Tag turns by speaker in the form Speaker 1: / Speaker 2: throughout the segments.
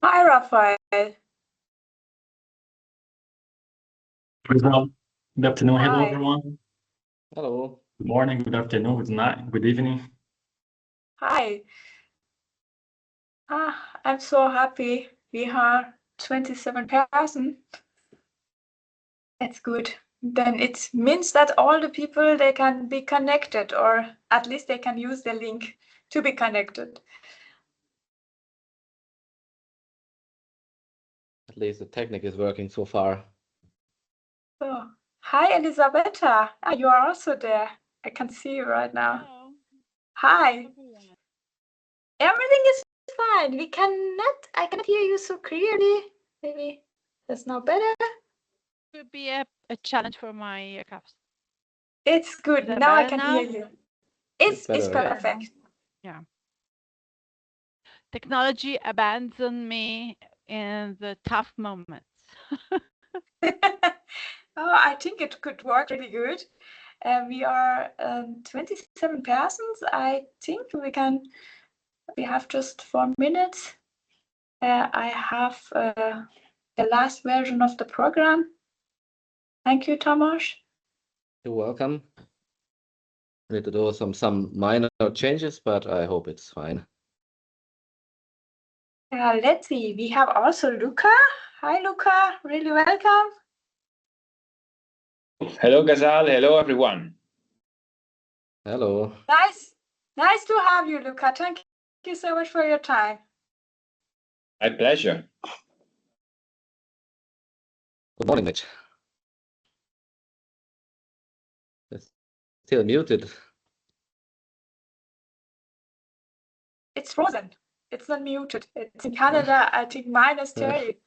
Speaker 1: Hi, Raphael.
Speaker 2: Good afternoon. Hello,
Speaker 1: Hi.
Speaker 2: everyone.
Speaker 3: Hello.
Speaker 2: Good morning, good afternoon, good night, good evening.
Speaker 1: Hi. I'm so happy. We are 27 person. That's good. Then it means that all the people, they can be connected, or at least they can use the link to be connected.
Speaker 3: At least the technique is working so far.
Speaker 1: So, hi, Elisabetta. You are also there. I can see you right now.
Speaker 4: Hello.
Speaker 1: Hi.
Speaker 4: Everyone.
Speaker 1: Everything is fine. I cannot hear you so clearly. Maybe that's now better.
Speaker 4: Could be a challenge for my cups.
Speaker 1: It's good.
Speaker 4: Is that
Speaker 1: Now I
Speaker 4: better
Speaker 1: can
Speaker 4: now?
Speaker 1: hear you. It's
Speaker 3: better, yeah.
Speaker 1: perfect.
Speaker 4: Yeah. Technology abandoned me in the tough moments.
Speaker 1: Oh, I think it could work really good. We are 27 persons. I think we have just 4 minutes. I have the last version of the program. Thank you, Tomasz.
Speaker 3: You're welcome. I need to do some minor changes, but I hope it's fine.
Speaker 1: Let's see. We have also Luca. Hi, Luca. Really welcome.
Speaker 5: Hello, Gazal. Hello, everyone.
Speaker 3: Hello.
Speaker 1: Nice to have you, Luca. Thank you so much for your time.
Speaker 5: My pleasure.
Speaker 3: Good morning, Mitch. It's still muted.
Speaker 1: It's frozen. It's not muted. It's in Canada, I think -30.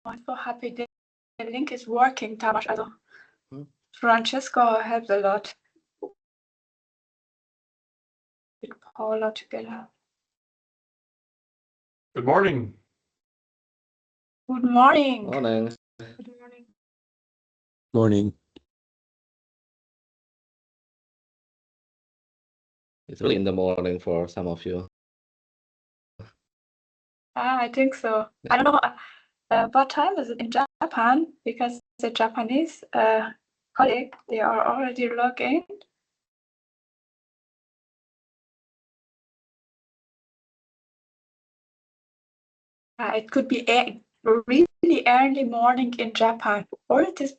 Speaker 1: I'm so happy the link is working, Tamas. Also, Francesco helped a lot with Paula together.
Speaker 2: Good morning.
Speaker 1: Good morning.
Speaker 3: Morning.
Speaker 1: Good morning.
Speaker 6: Morning.
Speaker 3: It's really in the morning for some of you.
Speaker 1: I think so. I don't know what time is it in Japan, because the Japanese colleague, they are already logged in. It could be really early morning in Japan, or it is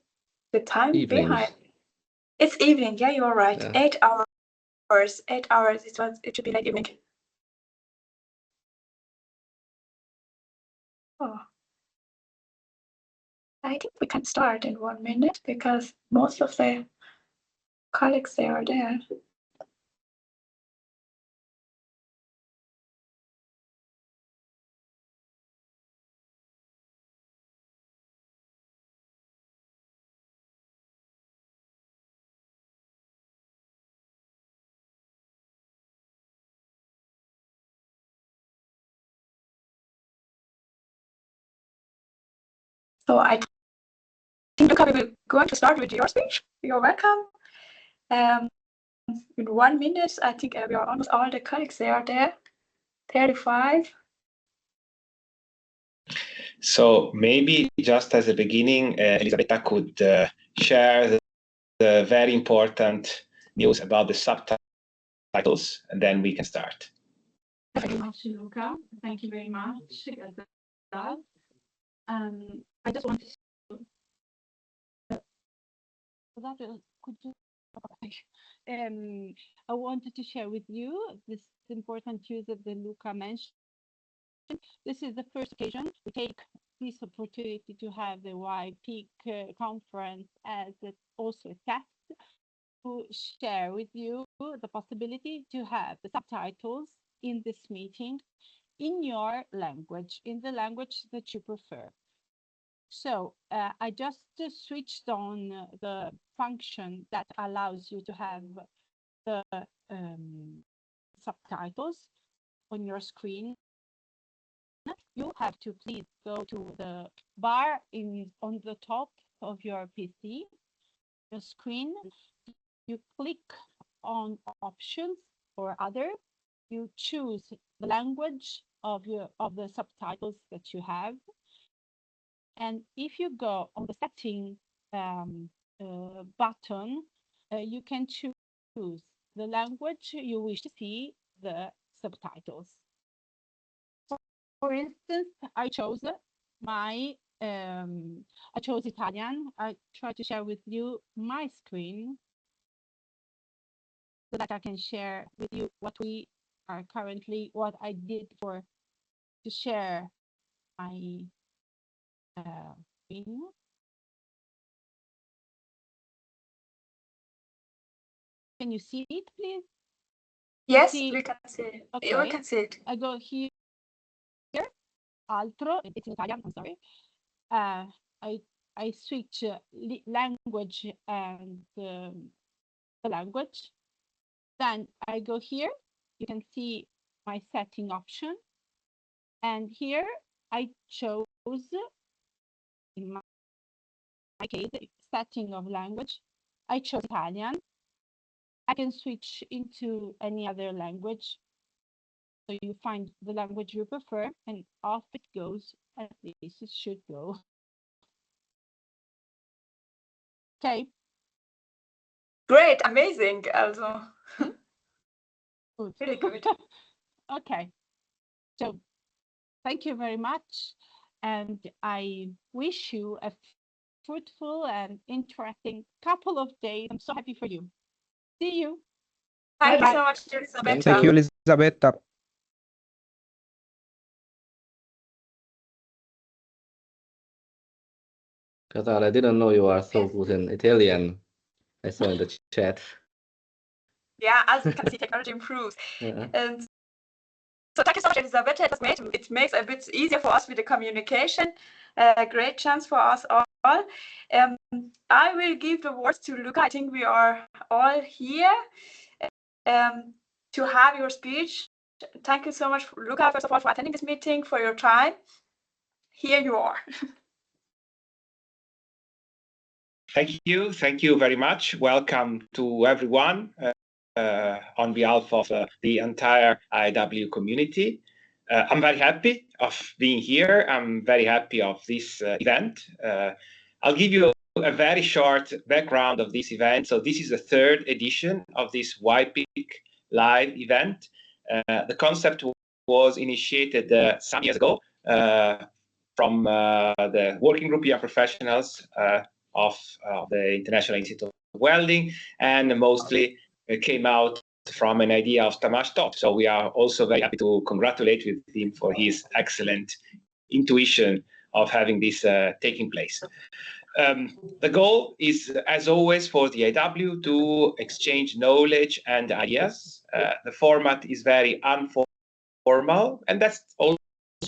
Speaker 1: the time
Speaker 3: Evening.
Speaker 1: behind. It's evening. Yeah, you're right.
Speaker 3: Yeah.
Speaker 1: 8 hours. 8 hours. It should be late evening. Oh. I think we can start in 1 minute because most of the colleagues, they are there. So I think, Luca, we will going to start with your speech. You're welcome. In 1 minute, I think we are almost all the colleagues, they are there. 35.
Speaker 5: So maybe just as a beginning, Elisabetta could share the very important news about the subtitles, and then we can start.
Speaker 4: Thank you very much, Luca. Thank you very much, Gazal. I just want to I wanted to share with you this important news that Luca mentioned. This is the first occasion we take this opportunity to have the YPIC conference as also a test to share with you the possibility to have the subtitles in this meeting in your language, in the language that you prefer. So I just switched on the function that allows you to have the subtitles on your screen. You have to please go to the bar on the top of your PC, your screen. You click on options or other. You choose the language of the subtitles that you have. And if you go on the setting button, you can choose the language you wish to see the subtitles. For instance, I chose Italian. I try to share with you my screen so that I can share with you what I did to share my screen. Can you see it, please?
Speaker 1: Yes, we can see it.
Speaker 4: Okay.
Speaker 1: We can see it.
Speaker 4: I go here, altro, it's in Italian, I'm sorry. I switch language and the language. Then I go here, you can see my setting option. And here I chose, in my case, setting of language. I chose Italian. I can switch into any other language. So you find the language you prefer and off it goes, at least it should go. Okay.
Speaker 1: Great, amazing. Also,
Speaker 4: Good.
Speaker 1: really good.
Speaker 4: Okay. So thank you very much. And I wish you a fruitful and interesting couple of days. I'm so happy for you. See you.
Speaker 1: Thank you
Speaker 4: Bye-bye.
Speaker 1: so much, Elisabetta.
Speaker 3: Thank you,
Speaker 6: Elisabetta.
Speaker 3: Katar, I didn't know you are so
Speaker 1: Yes.
Speaker 3: good in Italian. I saw in the chat.
Speaker 1: Yeah, as you can see, technology improves.
Speaker 3: Yeah.
Speaker 1: And so thank you so much, Elisabetta. It was great. It makes it a bit easier for us with the communication. Great chance for us all. I will give the words to Luca. I think we are all here to have your speech. Thank you so much, Luca, first of all, for attending this meeting, for your time. Here you are.
Speaker 5: Thank you very much. Welcome to everyone on behalf of the entire IW community. I'm very happy of being here. I'm very happy of this event. I'll give you a very short background of this event. So this is the third edition of this YPIC live event. The concept was initiated some years ago from the working group young professionals of the International Institute of Welding, and mostly came out from an idea of Tamás Toth. So we are also very happy to congratulate with him for his excellent intuition of having this taking place. The goal is, as always, for the IW to exchange knowledge and ideas. The format is very informal, and that's also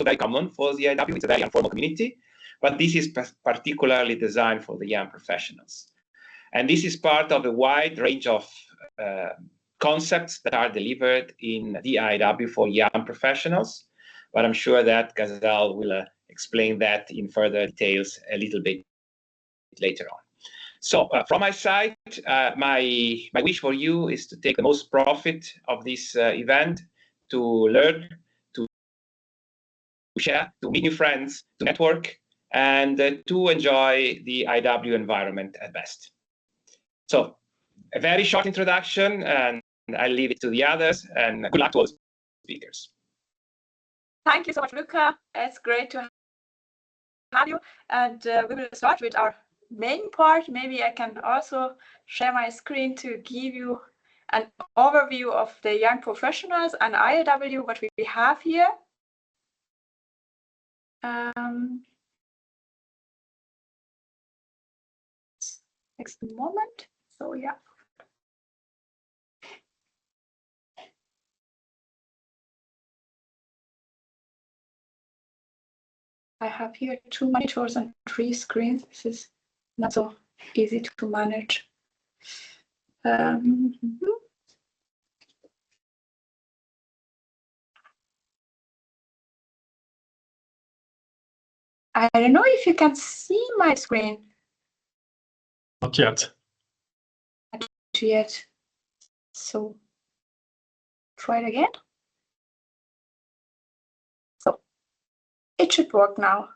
Speaker 5: very common for the IW. It's a very informal community, but this is particularly designed for the young professionals. And this is part of a wide range of concepts that are delivered in the IW for young professionals. But I'm sure that Gazelle will explain that in further details a little bit later on. So from my side, my wish for you is to take the most profit of this event, to learn, to share, to meet new friends, to network, and to enjoy the IW environment at best. So a very short introduction, and I'll leave it to the others, and good luck to all the speakers.
Speaker 1: Thank you so much, Luca. It's great to have you. And we will start with our main part. Maybe I can also share my screen to give you an overview of the young professionals and IW, what we have here. Next moment. So yeah. I have here 2 monitors and 3 screens. This is not so easy to manage. I don't know if you can see my screen.
Speaker 2: Not yet.
Speaker 1: Not yet. So try it again. So it should work now.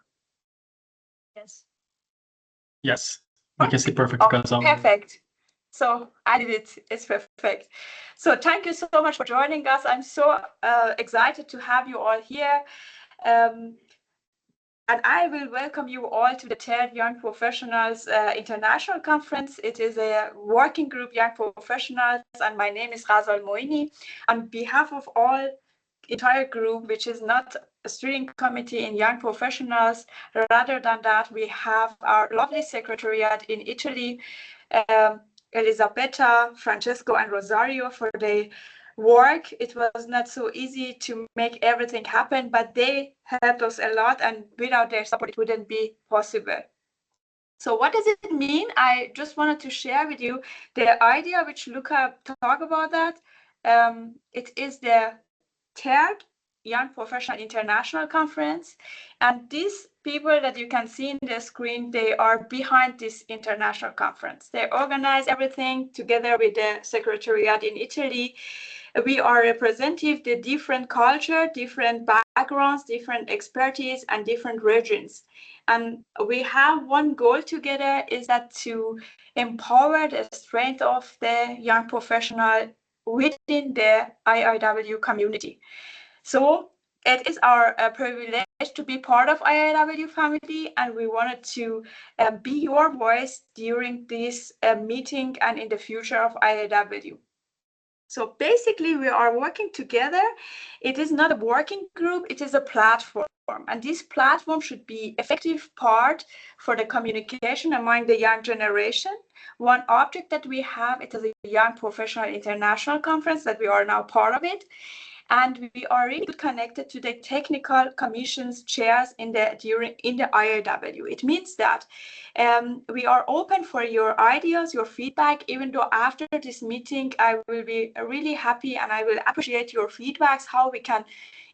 Speaker 1: Yes.
Speaker 2: Yes, we can see perfect.
Speaker 1: Oh,
Speaker 2: because
Speaker 1: perfect. So I did it. It's perfect. So thank you so much for joining us. I'm so excited to have you all here. And I will welcome you all to the 3rd Young Professionals International Conference. It is a working group Young Professionals, and my name is Razal Moini. On behalf of all entire group, which is not a steering committee in Young Professionals, rather than that, we have our lovely secretariat in Italy, Elisabetta, Francesco, and Rosario for the work. It was not so easy to make everything happen, but they helped us a lot, and without their support, it wouldn't be possible. So what does it mean? I just wanted to share with you the idea which Luca talked about that. It is the 3rd Young Professional International Conference, and these people that you can see in the screen, they are behind this international conference. They organize everything together with the secretariat in Italy. We are representing the different culture, different backgrounds, different expertise, and different regions. And we have one goal together, is that to empower the strength of the young professional within the IIW community. So it is our privilege to be part of IIW family, and we wanted to be your voice during this meeting and in the future of IIW. So basically, we are working together. It is not a working group, it is a platform. And this platform should be effective part for the communication among the young generation. One object that we have, it is a Young Professional International Conference that we are now part of it. And we are really connected to the technical commissions chairs in the IIW. It means that we are open for your ideas, your feedback. Even though after this meeting, I will be really happy and I will appreciate your feedbacks, how we can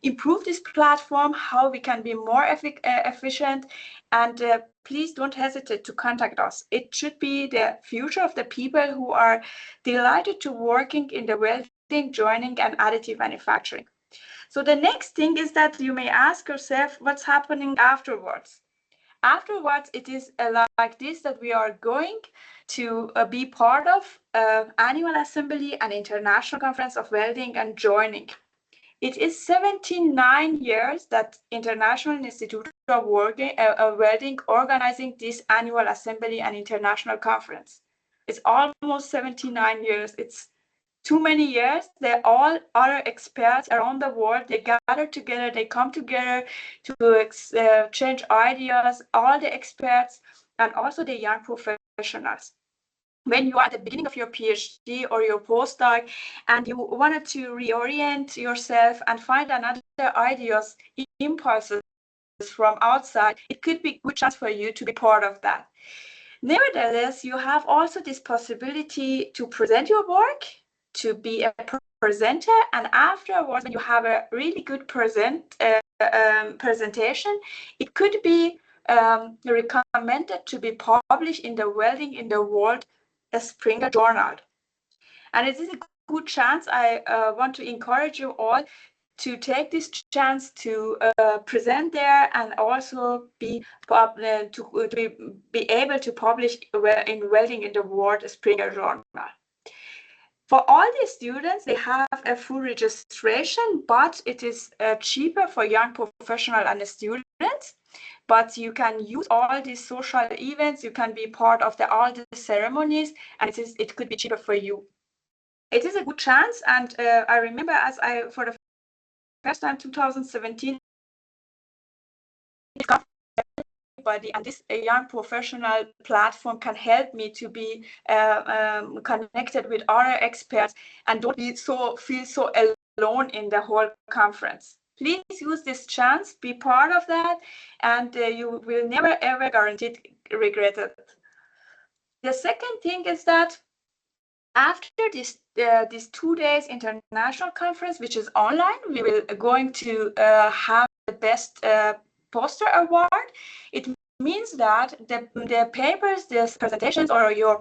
Speaker 1: improve this platform, how we can be more efficient. And please don't hesitate to contact us. It should be the future of the people who are delighted to working in the welding, joining, and additive manufacturing. So the next thing is that you may ask yourself, what's happening afterwards? Afterwards, it is like this, that we are going to be part of annual assembly and international conference of welding and joining. It is 79 years that International Institute of Welding organizing this annual assembly and international conference. It's almost 79 years. It's too many years. They're all other experts around the world. They gather together, they come together to exchange ideas, all the experts and also the young professionals. When you are at the beginning of your PhD or your postdoc and you wanted to reorient yourself and find another ideas, impulses from outside, it could be a good chance for you to be part of that. Nevertheless, you have also this possibility to present your work, to be a presenter, and afterwards, when you have a really good presentation, it could be recommended to be published in the Welding in the World Springer Journal. And it is a good chance. I want to encourage you all to take this chance to present there and also be able to publish in Welding in the World Springer Journal. For all the students, they have a full registration, but it is cheaper for young professional and students. But you can use all these social events. You can be part of all the ceremonies, and it could be cheaper for you. It is a good chance, and I remember for the first time, 2017, everybody, and this young professional platform can help me to be connected with other experts and don't feel so alone in the whole conference. Please use this chance, be part of that, and you will never ever guaranteed regret it. The second thing is that after this 2 days international conference, which is online, we will going to have the best poster award. It means that the papers, the presentations, or your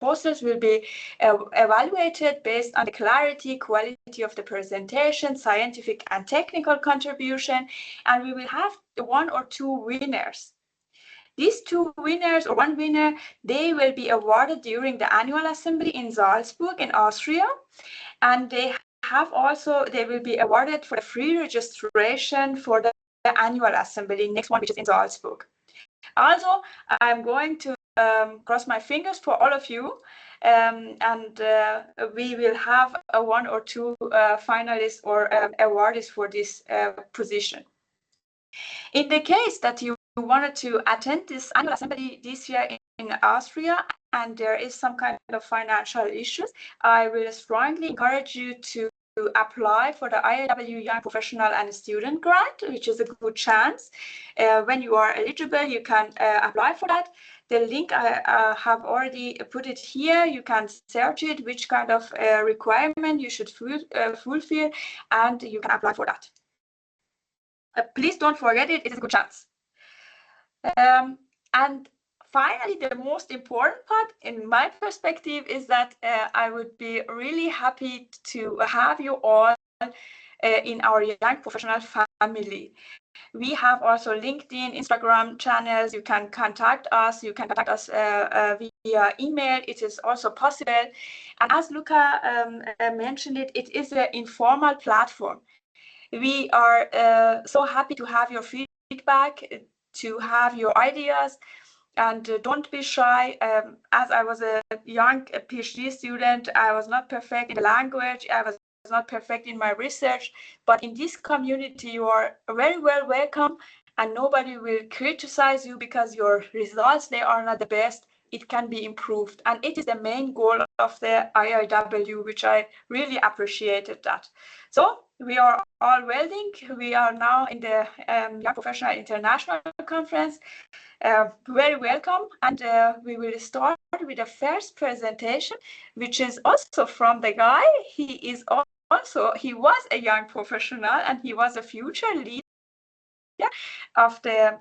Speaker 1: posters will be evaluated based on the clarity, quality of the presentation, scientific and technical contribution, and we will have 1 or 2 winners. These 2 winners or 1 winner, they will be awarded during the annual assembly in Salzburg in Austria, and they will be awarded for the free registration for the annual assembly next one, which is in Salzburg. Also, I'm going to cross my fingers for all of you, and we will have 1 or 2 finalists or awardees for this position. In the case that you wanted to attend this annual assembly this year in Austria and there is some kind of financial issues, I will strongly encourage you to apply for the IAW Young Professional and Student Grant, which is a good chance. When you are eligible, you can apply for that. The link I have already put it here. You can search it, which kind of requirement you should fulfill, and you can apply for that. Please don't forget it. It is a good chance. And finally, the most important part, in my perspective, is that I would be really happy to have you all in our young professional family. We have also LinkedIn, Instagram channels. You can contact us. You can contact us via email. It is also possible. And as Luca mentioned it is an informal platform. We are so happy to have your feedback, to have your ideas, and don't be shy. As I was a young PhD student, I was not perfect in the language. I was not perfect in my research, but in this community, you are very well welcome, and nobody will criticize you because your results, they are not the best. It can be improved, and it is the main goal of the IIW, which I really appreciated that. So we are all welding. We are now in the Young Professional International Conference. Very welcome, and we will start with the first presentation, which is also from the guy. He was a young professional, and he was a future leader of the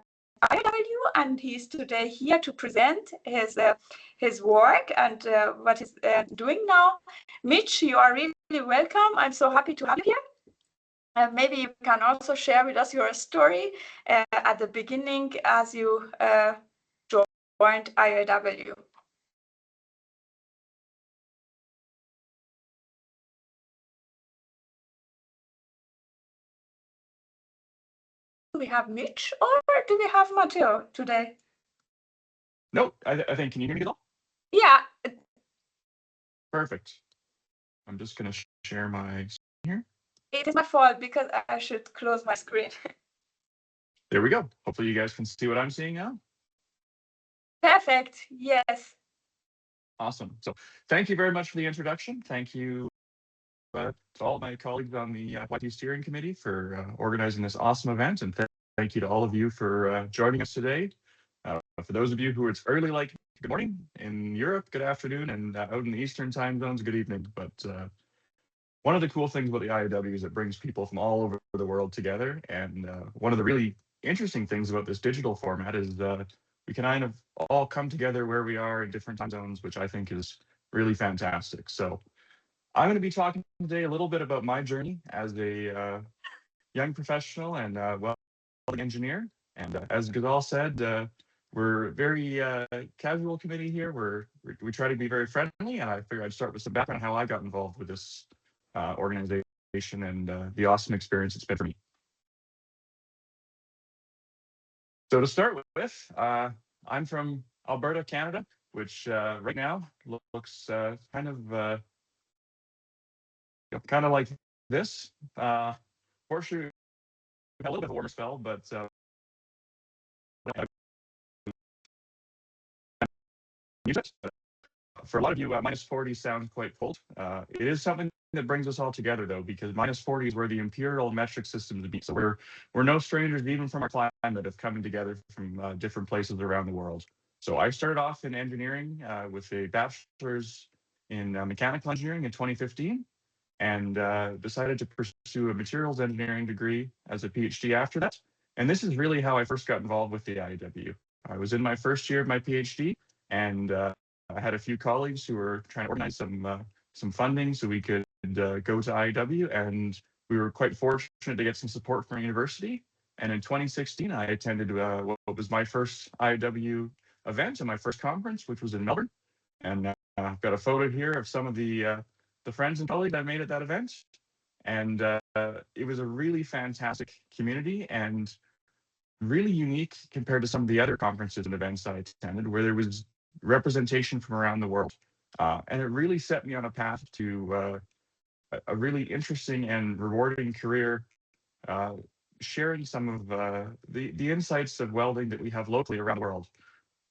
Speaker 1: IW, and he's today here to present his work and what he's doing now. Mitch, you are really welcome. I'm so happy to have you here. Maybe you can also share with us your story at the beginning as you joined IAW. Do we have Mitch or do we have Matteo today?
Speaker 7: No, I think, can you hear me at all?
Speaker 1: Yeah.
Speaker 7: Perfect. I'm just going to share my screen here.
Speaker 1: It is my fault because I should close my screen.
Speaker 7: There we go. Hopefully you guys can see what I'm seeing now.
Speaker 1: Perfect. Yes.
Speaker 7: Awesome. So thank you very much for the introduction. Thank you to all of my colleagues on the YPIC Steering Committee for organizing this awesome event. And thank you to all of you for joining us today. For those of you who it's early, like good morning in Europe, good afternoon, and out in the Eastern time zones, good evening. But one of the cool things about the IAW is it brings people from all over the world together. And one of the really interesting things about this digital format is we can kind of all come together where we are in different time zones, which I think is really fantastic. So I'm going to be talking today a little bit about my journey as a young professional and welding engineer. And as Ghazal said, we're a very casual committee here. We try to be very friendly, and I figured I'd start with some background on how I got involved with this organization and the awesome experience it's been for me. So to start with, I'm from Alberta, Canada, which right now looks kind of like this. Fortunately, we had a little bit of a warmer spell, but for a lot of you, -40 sounds quite cold. It is something that brings us all together, though, because -40 is where the imperial metric systems be. So we're no strangers, even from our climate, of coming together from different places around the world. So I started off in engineering with a bachelor's in mechanical engineering in 2015, and decided to pursue a materials engineering degree as a PhD after that. And this is really how I first got involved with the IEW. I was in my first year of my PhD, and I had a few colleagues who were trying to organize some funding so we could go to IEW, and we were quite fortunate to get some support from our university. And in 2016, I attended what was my first IEW event and my first conference, which was in Melbourne. And I've got a photo here of some of the friends and colleagues I made at that event. And it was a really fantastic community and really unique compared to some of the other conferences and events I attended, where there was representation from around the world. And it really set me on a path to a really interesting and rewarding career, sharing some of the insights of welding that we have locally around the world.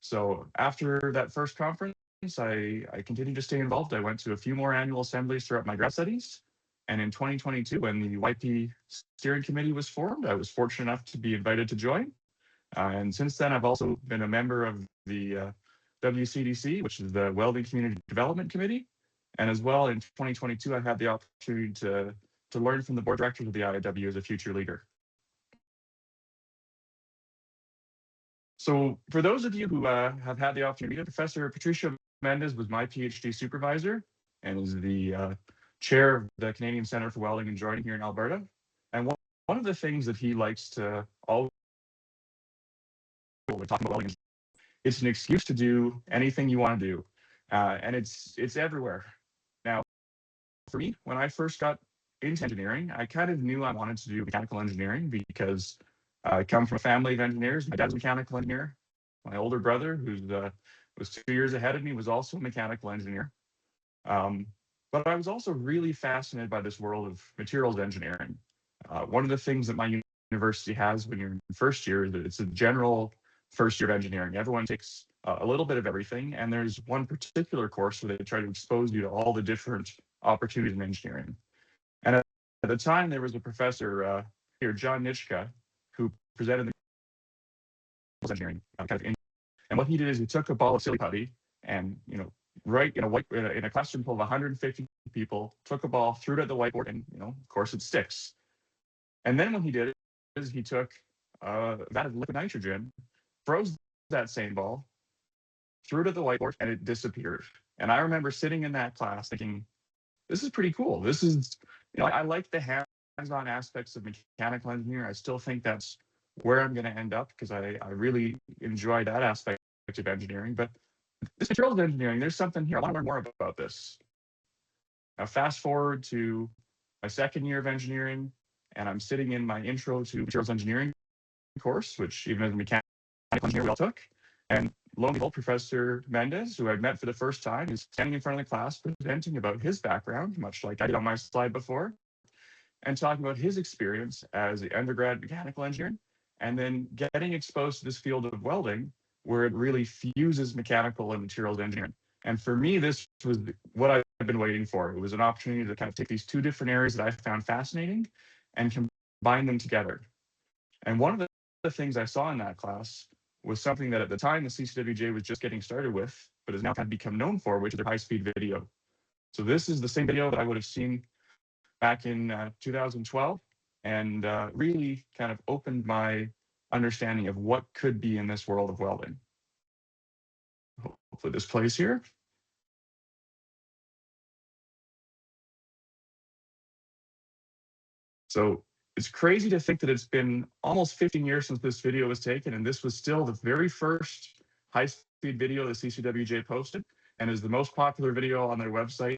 Speaker 7: So after that first conference, I continued to stay involved. I went to a few more annual assemblies throughout my grad studies. And in 2022, when the YP steering committee was formed, I was fortunate enough to be invited to join. And since then, I've also been a member of the WCDC, which is the Welding Community Development Committee. And as well, in 2022, I had the opportunity to learn from the board directors of the IIW as a future leader. So for those of you who have had the opportunity, Professor Patricio Mendes was my PhD supervisor and is the chair of the Canadian Centre for Welding and Joining here in Alberta. And one of the things that he likes to always when talking about welding is it's an excuse to do anything you want to do. And it's everywhere. Now, for me, when I first got into engineering, I kind of knew I wanted to do mechanical engineering because I come from a family of engineers. My dad's a mechanical engineer. My older brother, who was 2 years ahead of me, was also a mechanical engineer. But I was also really fascinated by this world of materials engineering. One of the things that my university has when you're in first year is that it's a general first year of engineering. Everyone takes a little bit of everything, and there's one particular course where they try to expose you to all the different opportunities in engineering. And at the time, there was a professor here, John Nitschke, who presented the engineering and what he did is he took a ball of silly putty and right in a classroom full of 150 people, took a ball, threw it at the whiteboard, and of course it sticks. And then what he did is he took a vat of liquid nitrogen, froze that same ball, threw it at the whiteboard, and it disappeared. And I remember sitting in that class thinking, this is pretty cool. This is, I like the hands-on aspects of mechanical engineering. I still think that's where I'm going to end up because I really enjoy that aspect of engineering. But this materials engineering, there's something here. I want to learn more about this. Now, fast forward to my second year of engineering, and I'm sitting in my intro to materials engineering course, which even as a mechanical engineer we all took. And lo and behold, Professor Mendes, who I met for the first time, is standing in front of the class presenting about his background, much like I did on my slide before, and talking about his experience as an undergrad mechanical engineer, and then getting exposed to this field of welding, where it really fuses mechanical and materials engineering. And for me, this was what I've been waiting for. It was an opportunity to kind of take these two different areas that I found fascinating and combine them together. And one of the things I saw in that class was something that at the time the CCWJ was just getting started with, but has now kind of become known for, which is their high-speed video. So this is the same video that I would have seen back in 2012, and really kind of opened my understanding of what could be in this world of welding. Hopefully this plays here. So it's crazy to think that it's been almost 15 years since this video was taken, and this was still the very first high-speed video the CCWJ posted, and is the most popular video on their website